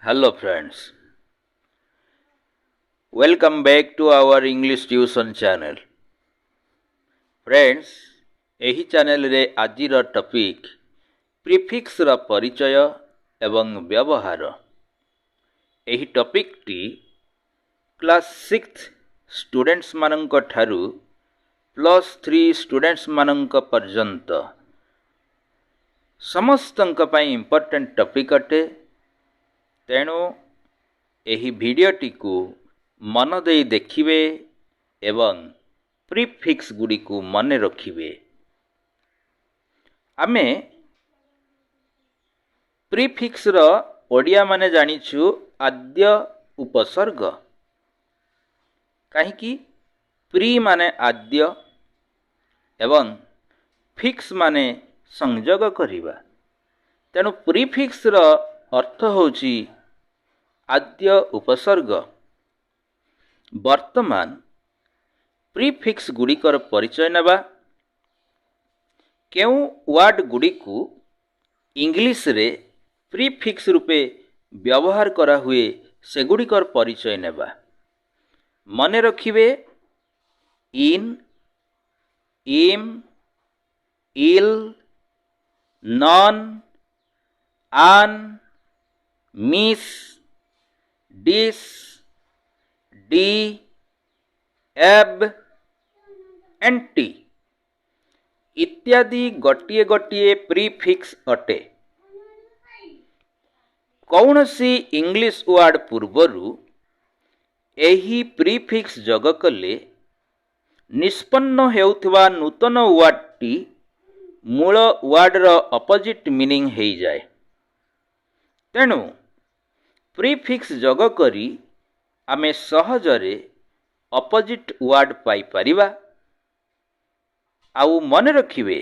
Hello friends, welcome back to our English tuition channel. Friends, ଏହି ଚ୍ୟାନେଲରେ ଆଜିର topic ପ୍ରିଫିକ୍ସର ପରିଚୟ ଏବଂ ବ୍ୟବହାର। ଏହି ଟପିକ୍ଟି କ୍ଲାସ୍ 6 ଷ୍ଟୁଡେଣ୍ଟସ୍ମାନଙ୍କ ଠାରୁ +3 ଷ୍ଟୁଡେଣ୍ଟସ୍ମାନଙ୍କ ପର୍ଯ୍ୟନ୍ତ ସମସ୍ତଙ୍କ ପାଇଁ ଇମ୍ପୋର୍ଟାଣ୍ଟ ଟପିକ୍ ଅଟେ। ତେଣୁ ଏହି ଭିଡ଼ିଓଟିକୁ ମନ ଦେଇ ଦେଖିବେ ଏବଂ ପ୍ରିଫିକ୍ସ ଗୁଡ଼ିକୁ ମନେ ରଖିବେ। ଆମେ ପ୍ରିଫିକ୍ସର ଓଡ଼ିଆ ମାନେ ଜାଣିଛୁ ଆଦ୍ୟ ଉପସର୍ଗ। କାହିଁକି? ପ୍ରି ମାନେ ଆଦ୍ୟ ଏବଂ ଫିକ୍ସ ମାନେ ସଂଯୋଗ କରିବା। ତେଣୁ ପ୍ରିଫିକ୍ସର ଅର୍ଥ ହେଉଛି ଆଦ୍ୟ ଉପସର୍ଗ। ବର୍ତ୍ତମାନ ପ୍ରିଫିକ୍ସ ଗୁଡ଼ିକର ପରିଚୟ ନେବା। କେଉଁ ୱାର୍ଡ ଗୁଡ଼ିକୁ ଇଂଲିଶରେ ପ୍ରିଫିକ୍ସ ରୂପେ ବ୍ୟବହାର କରାହୁଏ ସେଗୁଡ଼ିକର ପରିଚୟ ନେବା। ମନେ ରଖିବେ, ଇନ୍, ଇମ୍, ଇଲ୍, ନନ୍, ଆନ୍, ମିସ୍, डिस, डी, एब, एंटी इत्यादि गोटिए गोटिए प्रीफिक्स अटे। कौनसी इंग्लिश वर्ड पूर्वरु एही प्रीफिक्स जोग कले निष्पन्न हेउथवा नूतन वर्डटी मूल वर्डर अपोजिट मीनिंग हो जाए। तेणु प्रीफिक्स जोग करी आमे सहजरे अपोजिट वर्ड पाई परिबा। आउ मन रखिबे,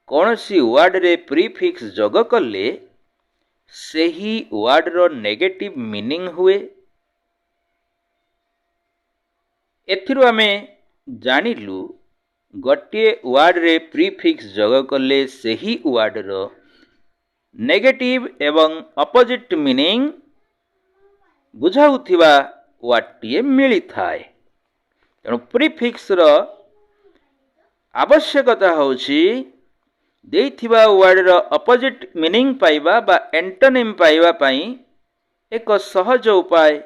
कौनसी वर्ड रे प्रीफिक्स जोग कले सेही वर्ड रो नेगेटिव मीनिंग हुए। एथिरु आमे जानिलु गोटे वर्ड रे प्रीफिक्स जोग कले सेही वर्ड रो नेगेटिव एवं अपोजिट मीनिंग बुझाउथिबा वर्डटीए मिली थाए। तेणु प्रीफिक्सर आवश्यकता होछि देइथिबा वर्डर अपोजिट मीनिंग पाइबा बा एंटोनिम पाइबा पई एक सहज उपाय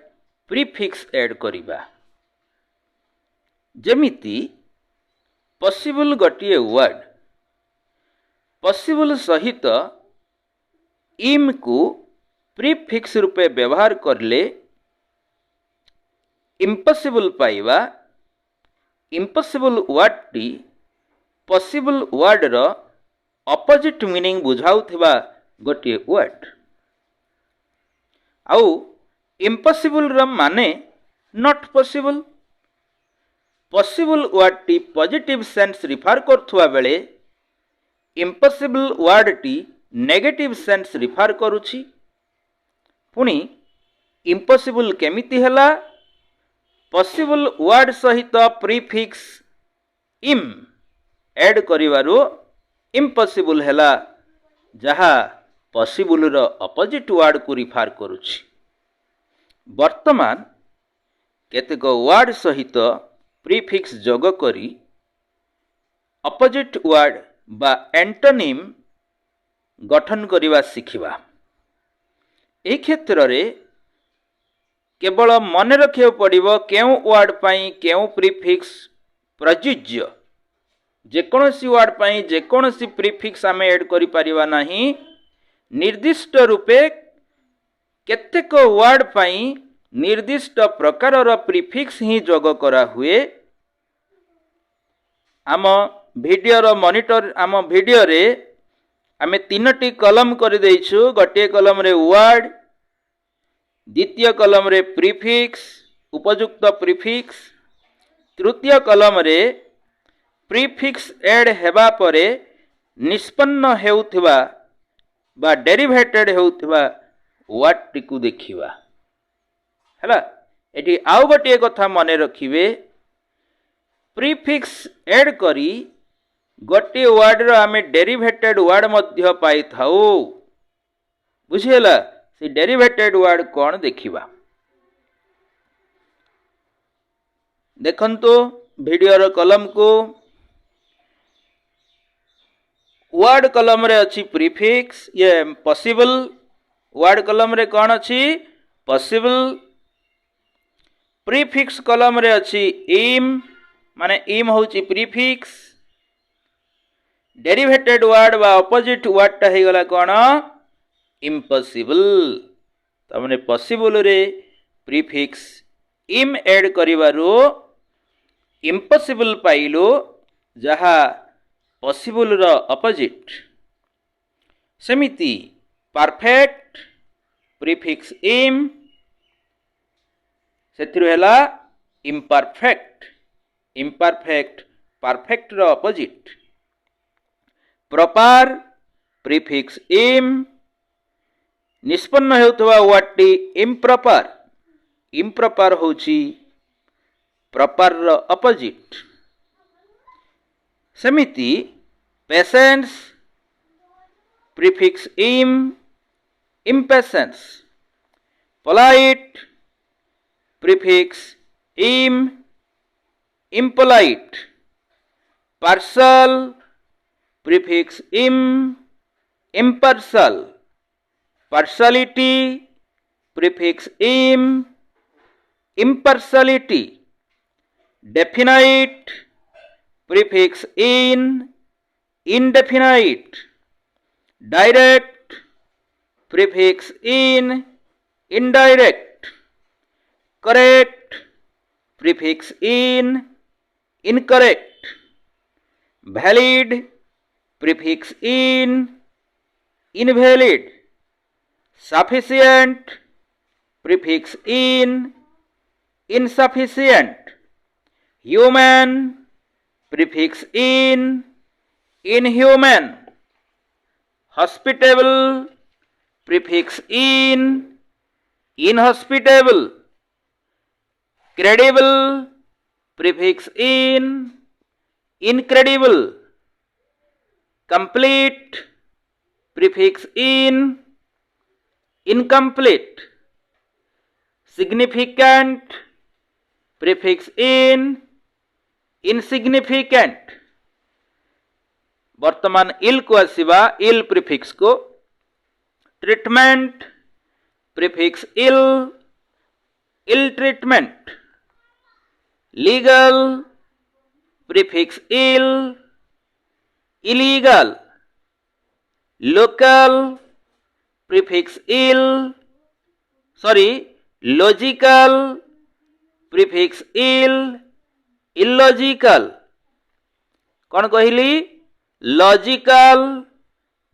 प्रीफिक्स ऐड करिबा। जेमिति पॉसिबल गोटिए वर्ड, पॉसिबल सहित इम को प्रीफिक्स रूपे व्यवहार करले इम्पॉसिबल पाइबा। इम्पॉसिबल वर्डटी पॉसिबल वर्ड रो अपोजिट मीनिंग बुझाउथिबा गोटिए वर्ड। आउ इम्पॉसिबल रो माने नॉट पॉसिबल। पॉसिबल वर्डटी पॉजिटिव सेंस रिफर करथुवा बेले इम्पॉसिबल वर्डटी नेगेटिव सेंस रिफर करुछि। पुणी इम्पॉसिबल केमिति हला? पॉसिबल वर्ड सहित प्रीफिक्स इम ऐड करिवारु इम्पॉसिबल हला, जहा पॉसिबल रो अपोजिट वर्ड को रिफर करुछि। वर्तमान केतेक वर्ड सहित प्रीफिक्स जोग करी अपोजिट वर्ड बा एंटोनिम गठन करिवा शिखिबा। एही क्षेत्र रे केवल मन रखियो पड़िबो केउ वर्ड पई केउ प्रीफिक्स प्रयुज्य। जेकोनसी वर्ड पई जेकोनसी प्रीफिक्स आमे ऐड करि परिबा नाही। निर्दिष्ट रूपे केतेक वर्ड पई निर्दिष्ट प्रकारर प्रीफिक्स ही जोग करा हुए। आम वीडियो रो मॉनिटर आम वीडियो रे आमे तीनटी कलम कर देइछु। गोटे कलम रे वर्ड, द्वितीय कलम रे प्रीफिक्स उपयुक्त प्रीफिक्स, तृतीय कलम रे प्रीफिक्स ऐड हेबा परे निष्पन्न हेउथिबा बा डेरिवेटेड हेउथिबा वर्डटी को देखिबा। हला एठी आउ गोटे कथा मने रखिबे, प्रीफिक्स ऐड करी गोटे वर्ड रो आमे डेरिवेटेड वर्ड मध्य पाई थाउ। बुझिला? से डेरिवेटेड वर्ड कौन देखिबा। देखंतु वीडियो कलम को वर्ड कलम रे अच्छी प्रीफिक्स ये पॉसिबल वर्ड कलम रे कौन अच्छी पॉसिबल प्रीफिक्स कलम रे अच्छी इम माने इम होची प्रीफिक्स डेरिवेटेड वर्ड बा ऑपोजिट वर्ड टा हे गला कौन इम्पॉसिबल तमने पॉसिबल रे prefix im add करिवारो impossible pilo जहा पॉसिबल रो ऑपोजिट सेमिति परफेक्ट प्रीफिक्स इम सेथिरु हैला इम्परफेक्ट इम्परफेक्ट परफेक्ट रो ऑपोजिट प्रॉपर प्रीफिक्स इम निष्पन्न हेउथवा वर्डटी इम्प्रॉपर इम्प्रॉपर होची प्रॉपर रो ऑपोजिट सेमिति पेशेंस प्रीफिक्स इम impatience polite prefix im impolite partial prefix im impartial partiality prefix im impartiality definite prefix in indefinite direct prefix in indirect correct prefix in incorrect valid prefix in invalid sufficient prefix in insufficient human prefix in inhuman hospitable prefix in inhospitable credible prefix in incredible complete prefix in incomplete significant prefix in insignificant वर्तमान इल को आसीबा इल prefix को treatment prefix इल ill treatment legal prefix इल illegal local prefix इल logical prefix इल illogical कौन कहली logical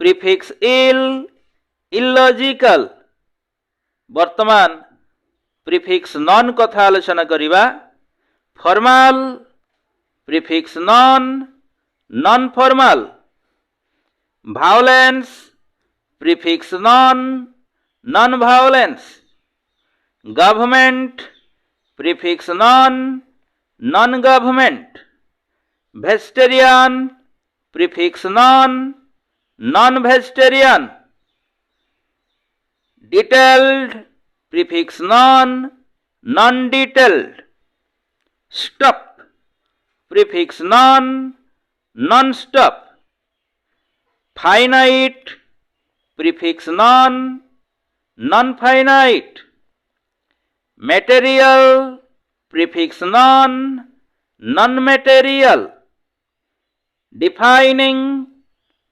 prefix इल illogical वर्तमान prefix non कथा आलोचना करिबा formal prefix non non formal violence prefix non non violence government prefix non non government vegetarian prefix non non vegetarian detailed prefix non non detailed stop prefix non non stop finite prefix non non finite material prefix non non material defining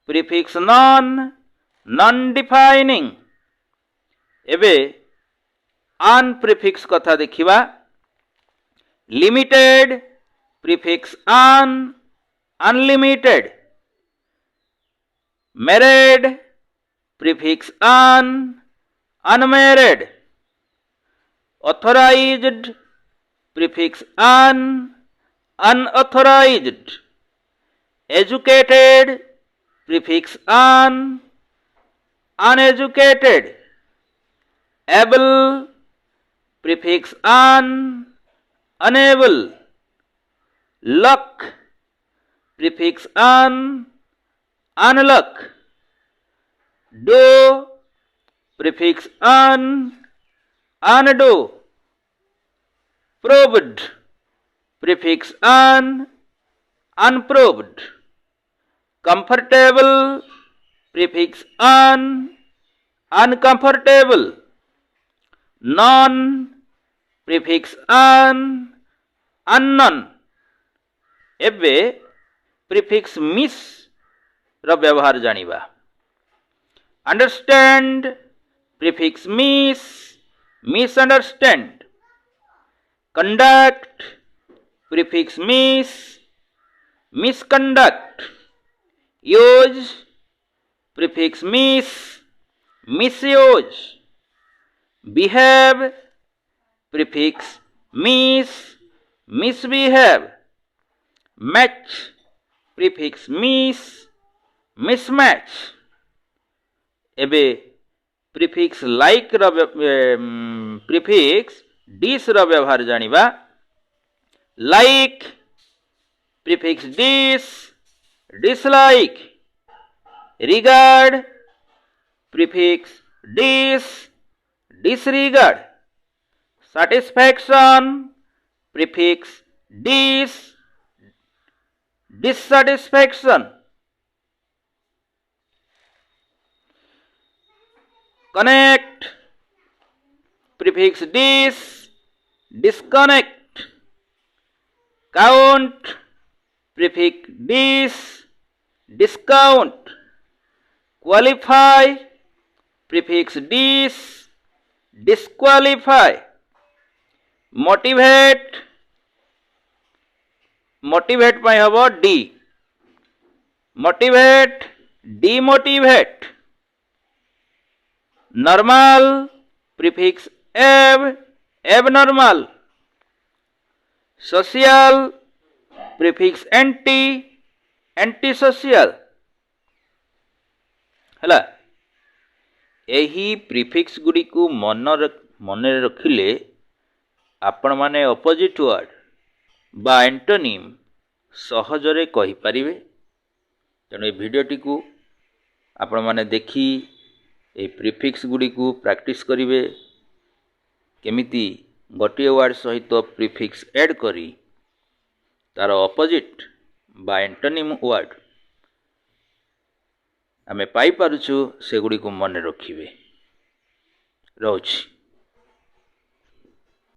prefix non non defining एबे an prefix कथा देखिबा limited prefix an unlimited married prefix an unmarried authorized prefix an unauthorized educated prefix an uneducated able prefix an unable luck prefix an unluck do prefix undo, probed, prefix unprobed, comfortable, prefix uncomfortable, none, prefix unknown. एबे prefix miss ର व्यवहार जानिबा। understand, prefix misunderstand, conduct, prefix misconduct, use, prefix misuse, behave, prefix misbehave, match, prefix mismatch। एबे prefix like ର prefix dis ର व्यवहार जानिबा। like, prefix dislike, regard, prefix disregard, satisfaction, prefix dissatisfaction, connect, prefix disconnect, count, prefix discount, qualify, prefix disqualify, motivate ପାଇଁ ହବ D, motivate, demotivate, normal, prefix abnormal, social, prefix antisocial। ହେଲା ଏହି prefix ଗୁଡ଼ିକୁ ମନରେ ରଖିଲେ ଆପଣମାନେ ଅପୋଜିଟ୍ ୱାର୍ଡ ବା antonym ସହଜରେ କହିପାରିବେ। ତେଣୁ ଏହି ଭିଡ଼ିଓଟିକୁ ଆପଣମାନେ ଦେଖି ଏହି ପ୍ରିଫିକ୍ସ ଗୁଡ଼ିକୁ ପ୍ରାକ୍ଟିସ୍ କରିବେ, କେମିତି ଗୋଟିଏ ୱାର୍ଡ ସହିତ ପ୍ରିଫିକ୍ସ ଆଡ୍ କରି ତାର ଅପୋଜିଟ୍ ବା ଆଣ୍ଟୋନିମ୍ ୱାର୍ଡ ଆମେ ପାଇପାରୁଛୁ, ସେଗୁଡ଼ିକୁ ମନେ ରଖିବେ। ରହୁଛି।